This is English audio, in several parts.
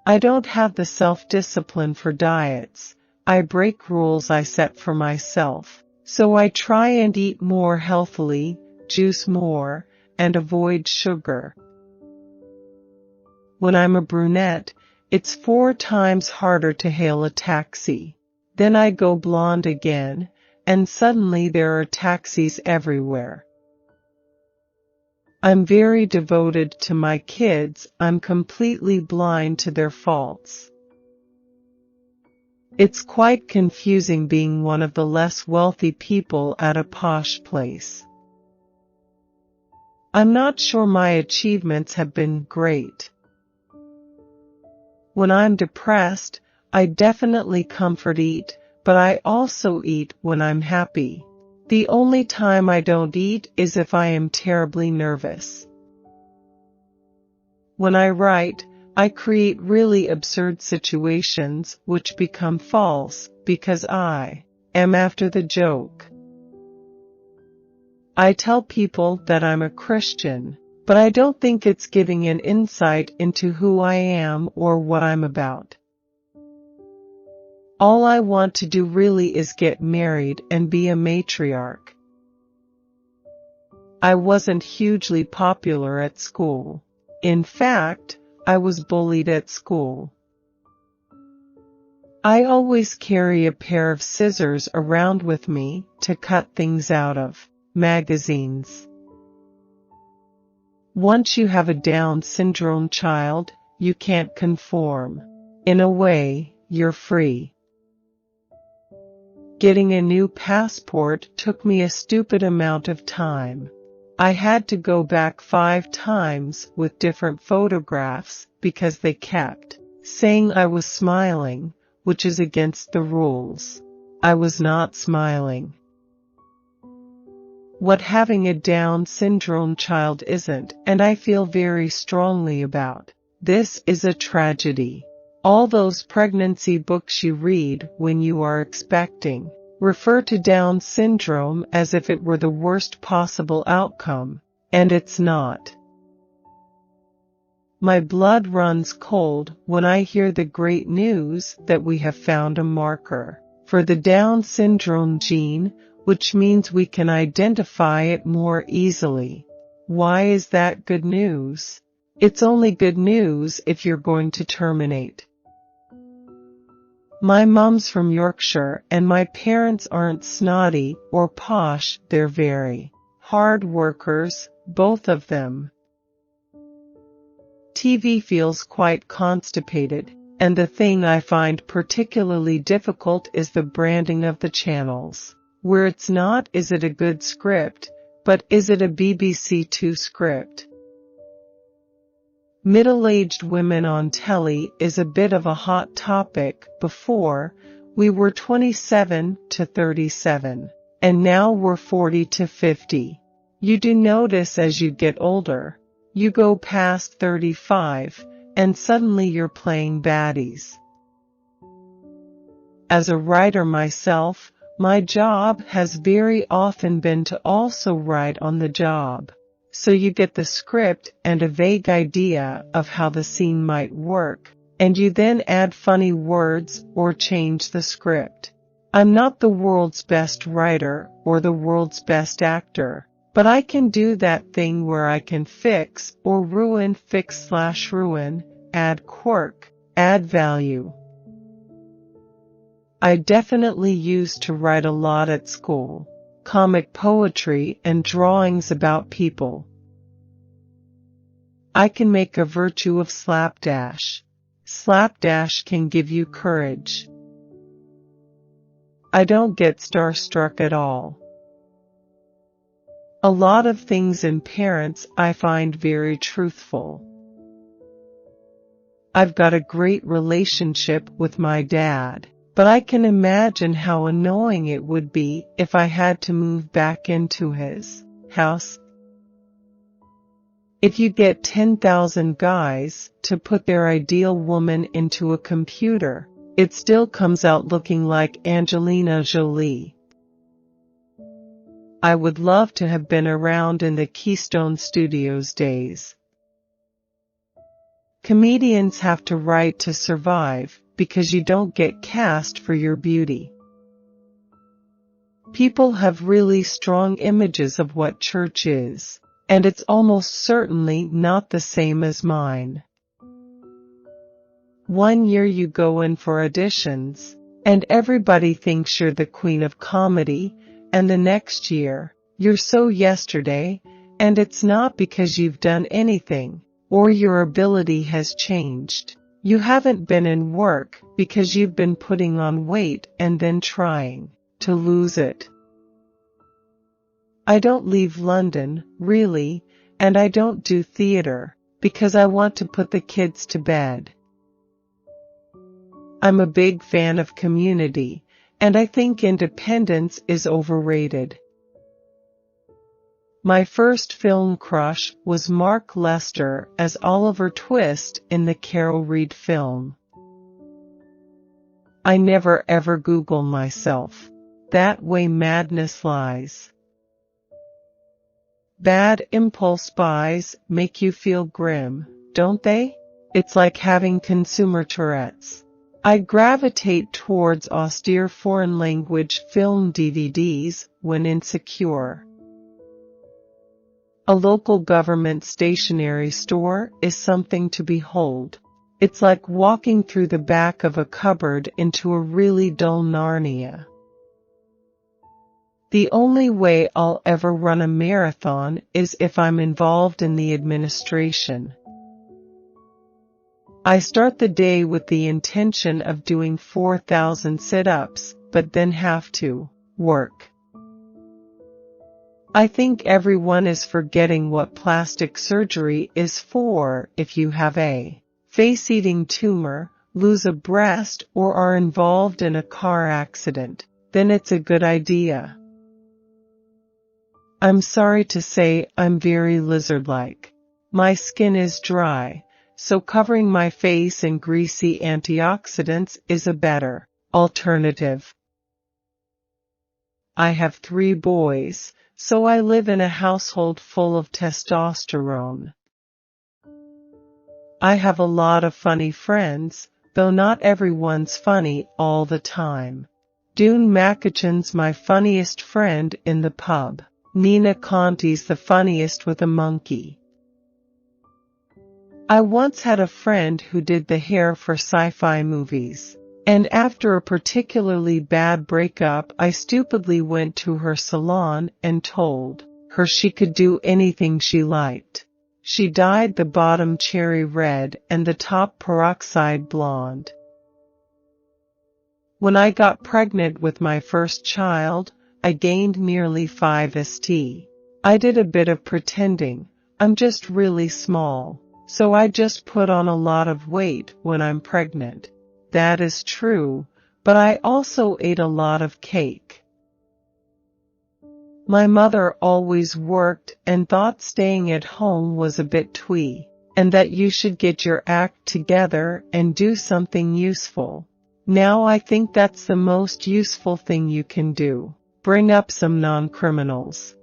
I don't have the self-discipline for diets. I break rules I set for myself. So I try and eat more healthily, juice more, and avoid sugar. When I'm a brunette, it's 4 times harder to hail a taxi. Then I go blonde again, and suddenly there are taxis everywhere. I'm very devoted to my kids. I'm completely blind to their faults. It's quite confusing being one of the less wealthy people at a posh place. I'm not sure my achievements have been great. When I'm depressed, I definitely comfort eat, but I also eat when I'm happy. The only time I don't eat is if I am terribly nervous. When I write, I create really absurd situations which become false because I am after the joke. I tell people that I'm a Christian, but I don't think it's giving an insight into who I am or what I'm about. All I want to do really is get married and be a matriarch. I wasn't hugely popular at school. In fact, I was bullied at school. I always carry a pair of scissors around with me to cut things out of magazines. Once you have a Down syndrome child, you can't conform. In a way, you're free. Getting a new passport took me a stupid amount of time. I had to go back 5 times with different photographs because they kept saying I was smiling, which is against the rules. I was not smiling. What having a Down syndrome child isn't, and I feel very strongly about. This is a tragedy. All those pregnancy books you read when you are expecting refer to Down syndrome as if it were the worst possible outcome, and it's not. My blood runs cold when I hear the great news that we have found a marker for the Down syndrome gene, which means we can identify it more easily. Why is that good news? It's only good news if you're going to terminate. My mom's from Yorkshire and my parents aren't snotty or posh, they're very hard workers, both of them. TV feels quite constipated, and the thing I find particularly difficult is the branding of the channels. Where it's not, is it a good script, but is it a BBC Two script? Middle-aged women on telly is a bit of a hot topic. Before, we were 27 to 37, and now we're 40 to 50. You do notice as you get older, you go past 35, and suddenly you're playing baddies. As a writer myself, my job has very often been to also write on the job. So you get the script and a vague idea of how the scene might work, and you then add funny words or change the script. I'm not the world's best writer or the world's best actor, but I can do that thing where I can fix or ruin, fix/ruin, add quirk, add value. I definitely used to write a lot at school. Comic poetry and drawings about people. I can make a virtue of slapdash. Slapdash can give you courage. I don't get starstruck at all. A lot of things in parents I find very truthful. I've got a great relationship with my dad. But I can imagine how annoying it would be if I had to move back into his house. If you get 10,000 guys to put their ideal woman into a computer, it still comes out looking like Angelina Jolie. I would love to have been around in the Keystone Studios days. Comedians have to write to survive, because you don't get cast for your beauty. People have really strong images of what church is, and it's almost certainly not the same as mine. One year you go in for auditions, and everybody thinks you're the queen of comedy, and the next year, you're so yesterday, and it's not because you've done anything, or your ability has changed. You haven't been in work because you've been putting on weight and then trying to lose it. I don't leave London, really, and I don't do theater, because I want to put the kids to bed. I'm a big fan of Community, and I think independence is overrated. My first film crush was Mark Lester as Oliver Twist in the Carol Reed film. I never ever Google myself. That way madness lies. Bad impulse buys make you feel grim, don't they? It's like having consumer Tourette's. I gravitate towards austere foreign language film DVDs when insecure. A local government stationery store is something to behold. It's like walking through the back of a cupboard into a really dull Narnia. The only way I'll ever run a marathon is if I'm involved in the administration. I start the day with the intention of doing 4,000 sit-ups, but then have to work. I think everyone is forgetting what plastic surgery is for. If you have a face-eating tumor, lose a breast, or are involved in a car accident, then it's a good idea. I'm sorry to say I'm very lizard-like. My skin is dry, so covering my face in greasy antioxidants is a better alternative. I have 3 boys, so I live in a household full of testosterone. I have a lot of funny friends, though not everyone's funny all the time. Dune Macachin's my funniest friend in the pub. Nina Conti's the funniest with a monkey. I once had a friend who did the hair for sci-fi movies, and after a particularly bad breakup I stupidly went to her salon and told her she could do anything she liked. She dyed the bottom cherry red and the top peroxide blonde. When I got pregnant with my first child, I gained nearly 5 st. I did a bit of pretending. I'm just really small, so I just put on a lot of weight when I'm pregnant. That is true, but I also ate a lot of cake. My mother always worked and thought staying at home was a bit twee, and that you should get your act together and do something useful. Now I think that's the most useful thing you can do. Bring up some non-criminals.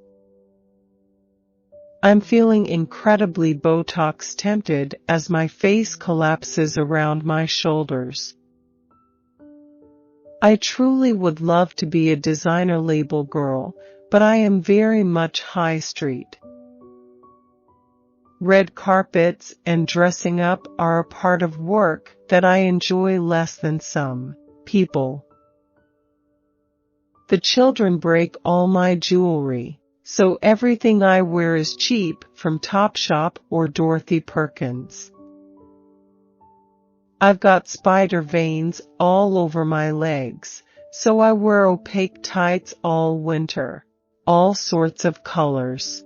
I'm feeling incredibly Botox tempted as my face collapses around my shoulders. I truly would love to be a designer label girl, but I am very much high street. Red carpets and dressing up are a part of work that I enjoy less than some people. The children break all my jewelry, so everything I wear is cheap from Topshop or Dorothy Perkins. I've got spider veins all over my legs, so I wear opaque tights all winter, all sorts of colors.